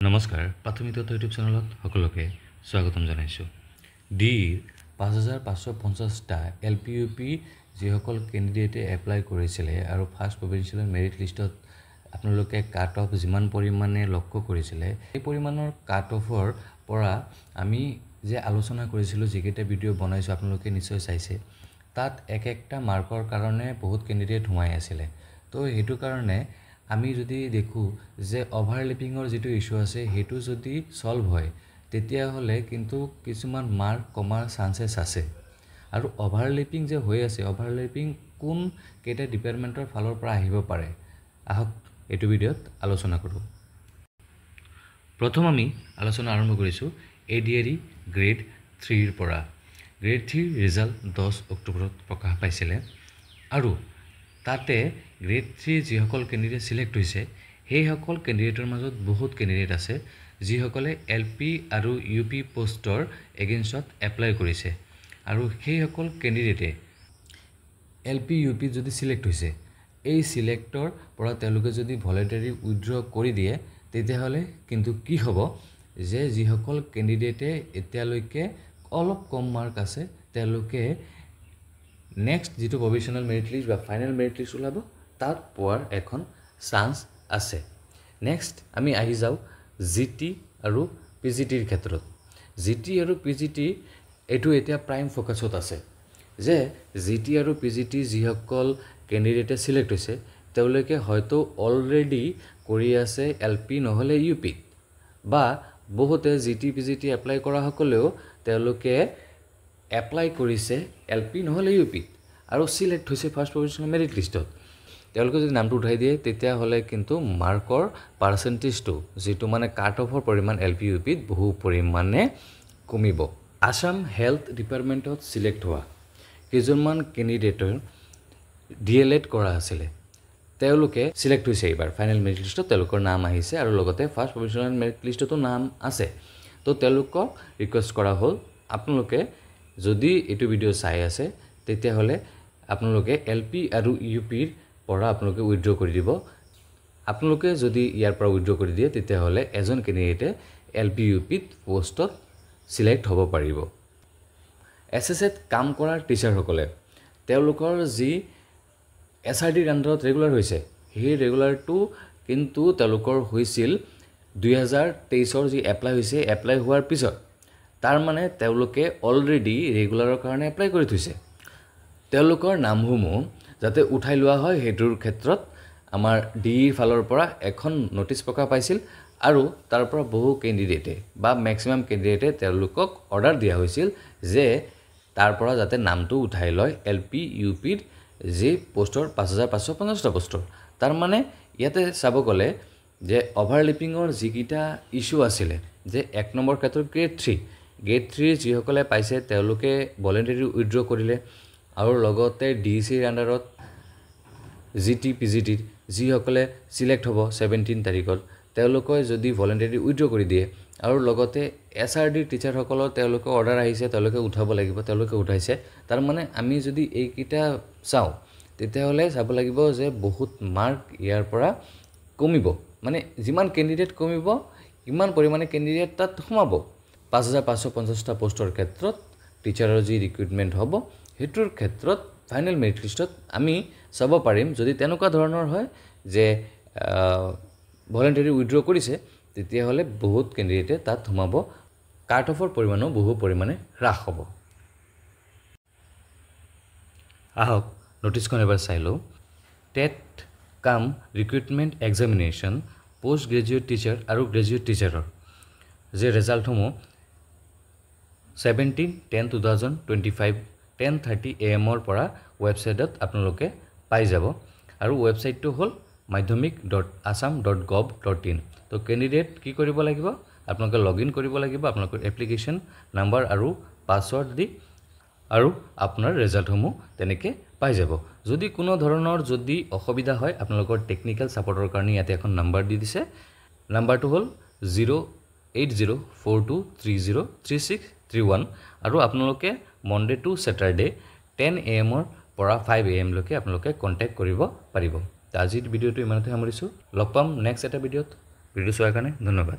নমস্কাৰ প্ৰাথমিক তথ্য ইউটিউব চেনেলত সকলোকে স্বাগতম জনাইছোঁ। ডিৰ 5550টা LPUP যিসকল কেণ্ডিডেটে এপ্লাই কৰিছিলে আৰু ফাৰ্ষ্ট প্ৰভিন্সিয়েল মেৰিট লিষ্টত আপোনালোকে কাট অফ যিমান পৰিমাণে লক্ষ্য কৰিছিলে সেই পৰিমাণৰ কাট অফৰ পৰা আমি যে আলোচনা কৰিছিলোঁ যিকেইটা ভিডিঅ' বনাইছোঁ আপোনালোকে নিশ্চয় চাইছে, তাত একটা মাৰ্কৰ কাৰণে বহুত কেণ্ডিডেট সোমাই আছিলে। তো সেইটো কাৰণে আমি যদি দেখো যে ওভাৰলেপিঙৰ যেটো ইস্যু আছে হেতু যদি সলভ হয় তেতিয়া হলে কিন্তু কিছুমান মাৰ্ক কমাৰ চান্সেস আছে। আৰু ওভাৰলেপিং যে হৈ আছে, ওভাৰলেপিং কোন কেটা ডিপাৰ্টমেন্টৰ ফালৰ পৰা আহিব পাৰে, আহক এটো ভিডিঅ'ত আলোচনা কৰো। প্ৰথম আমি আলোচনা আৰম্ভ কৰিছো ADRE গ্ৰেড 3 ৰ পৰা। গ্ৰেড 3 ৰিজাল্ট 10 অক্টোবৰত প্ৰকাশ পাইছিলে আৰু তাতে গ্ৰেড 3 যিসকল কেণ্ডিডেট সিলেক্ট হৈছে সেই সকল কেণ্ডিডেটৰ মাজত বহুত কেণ্ডিডেট আছে যিসকলে LP আৰু UP পোষ্টৰ এগেইনষ্টত এপ্লাই কৰিছে। আৰু সেই সকল কেণ্ডিডেটে LP UP যদি সিলেক্ট হৈছে এই সিলেক্টৰ পৰা তেওঁলোকে যদি ভলান্টাৰি উইথড্ৰ কৰি দিয়ে তেতিয়া হলে কিন্তু কি হ'ব যে যিসকল কেণ্ডিডেটে এতিয়ালৈকে অলপ কম মাৰ্ক আছে তেওঁলোকে নেক্সট যেটো প্ৰভিন্সিয়েল মেৰিট লিষ্ট বা ফাইনেল মেৰিট লিষ্ট ওলাব তাত পোৱাৰ এখন চান্স আছে। নেক্সট আমি আহি যাও GT আৰু PGT ৰ ক্ষেত্ৰত। GT আৰু PGT এটো এতিয়া প্ৰাইম ফোকাসত আছে যে GT আৰু PGT যিসকল কেণ্ডিডেটে সিলেক্ট হৈছে তেওঁলোকে হয়তো অলৰেডি কৰি আছে LP নহলে UP বা বহুতে GT PGT এপ্লাই কৰা সকলেও তেওঁলোকে এপ্লাই কৰিছে LP নহলে UP আৰু সিলেক্ট হৈছে ফাৰ্ষ্ট প্ৰভিন্সিয়েল মেৰিট লিষ্টত। তেওঁলোকে যদি নামটো উঠাই দিয়ে তেতিয়া হলে কিন্তু মাৰ্কৰ পাৰ্সেন্টেজটো যেটো মানে কাট অফৰ পৰিমাণ LP UP ত বহু পৰিমাণে কমিব। আসাম হেলথ ডিপাৰ্টমেন্টত সিলেক্ট হোৱা কেজনমান কেণ্ডিডেটৰ DLED কৰা আছিল তেওঁলোকে সিলেক্ট হৈছে এবাৰ ফাইনেল মেৰিট লিষ্টত তেওঁলোকৰ নাম আহিছে আৰু লগতে ফাৰ্ষ্ট প্ৰভিন্সিয়েল মেৰিট লিষ্টতো নাম আছে। তো তেওঁলোকক ৰিকুৱেষ্ট কৰা হ'ল আপোনালোকে যদি এটো ভিডিঅ' চাই আছে তেতিয়া হলে আপোনালোকে LP আৰু UP ৰ পৰা আপোনালোকে উইথড্ৰ কৰি দিব। আপোনালোকে যদি ইয়াৰ পৰা উইথড্ৰ কৰি দিয়ে তেতিয়া হলে এজন কেণ্ডিডেটে LP UP ত পোষ্টত সিলেক্ট হ'ব পাৰিব। SSC ত কাম কৰা টিচাৰ সকলে তেওঁলোকৰ যি SRD ৰ আন্ডাৰত ৰেগুলাৰ হৈছে সেই ৰেগুলাৰটো কিন্তু তেওঁলোকৰ হৈছিল 2023 ৰ যি এপ্লাই হৈছে এপ্লাই হোৱাৰ পিছত। তাৰ মানে তেওঁলোকে অলৰেডি ৰেগুলাৰৰ কাৰণে এপ্লাই কৰি থৈছে। তেওঁলোকৰ নামসমূহ যাতে উঠাই লোৱা হয় হেতুৰ ক্ষেত্ৰত আমাৰ DE ফালৰ পৰা এখন নোটিছ প্ৰকাশ পাইছিল আৰু তাৰ পৰা বহু কেণ্ডিডেটে বা ম্যাক্সিমাম কেণ্ডিডেটে তেওঁলোকক অৰ্ডাৰ দিয়া হৈছিল যে তাৰ পৰা যাতে নামটো উঠাই লয় LP UP ৰ যে পোষ্টৰ 5550টা পোষ্টৰ। তাৰ মানে ইয়াতে চাব গলে যে ওভাৰলেপিঙৰ যিকিটা ইস্যু আছিল যে এক নম্বৰ ক্ষেত্ৰত গ্ৰেড 3 যিসকলে পাইছে তেওঁলোকে ভলান্টাৰি উইথড্ৰ কৰিলে আৰু লগতে DEC ৰ আন্ডাৰত GT PGT যিসকলে সিলেক্ট হ'ব 17 তাৰিখত তেওঁলোকে যদি ভলান্টাৰি উইথড্ৰ কৰি দিয়ে আৰু লগতে SRD টিচাৰ সকলৰ তেওঁলোকে অৰ্ডাৰ আহিছে তেওঁলোকে উঠাব লাগিব তেওঁলোকে উঠাইছে। তাৰ মানে আমি যদি এইকিটা চাও তেতিয়া হলে চাব লাগিব যে বহুত মাৰ্ক ইয়াৰ পৰা কমিব, মানে যিমান কেণ্ডিডেট কমিব ইমান পৰিমাণে কেণ্ডিডেট তাত সোমাব। 5550টা পোষ্টৰ ক্ষেত্ৰত টিচাৰৰ যি ৰিক্ৰুটমেন্ট হ'ব হেতুৰ ক্ষেত্ৰত ফাইনেল মেৰিট লিষ্টত আমি চাব পাৰিম যদি তেনেকুৱা ধৰণৰ হয় যে ভলান্টাৰি উইথড্ৰ কৰিছে তেতিয়া হলে বহুত কেণ্ডিডেটে তাত সোমাব, কাট অফৰ পৰিমাণও বহু পৰিমাণে হ্ৰাস হ'ব। আহক নোটিছখন এবাৰ চাই লওঁ। টেট কাম recruitment examination post graduate teacher আৰু গ্ৰেজুৱেট টিচাৰৰ যে ৰিজাল্টসমূহ 17/10/2025 10:30 AM ৰ পৰা ৱেবছাইটত আপোনালোকে পাই যাব আৰু ৱেবছাইটটো হ'ল madhyamik.assam.gov.in। তো কেণ্ডিডেট কি কৰিব লাগিব আপোনালোকে লগইন কৰিব লাগিব আপোনালোকৰ এপ্লিকেশ্যন নাম্বাৰ আৰু পাছৱৰ্ড দি আৰু আপোনাৰ ৰিজাল্টসমূহ তেনেকে পাই যাব। যদি কোনো ধৰণৰ যদি অসুবিধা হয় আপোনালোকৰ টেকনিক্যাল সাপোৰ্টৰ কাৰণে ইয়াতে এখন নাম্বাৰ দি দিছে। নাম্বাৰটো হ'ল 08042303631 আৰু আপোনালোকে মনডে টু স্যাটাৰডে 10 AM ৰ পৰা 5 AM লৈকে আপোনালোকে কন্টাক্ট কৰিব পাৰিব। আজিৰ ভিডিঅ'টো ইমানতে সামৰিছো। লগ পাম নেক্সট এটা ভিডিঅ'ত। ভিডিঅ' চোৱাৰ কাৰণে ধন্যবাদ।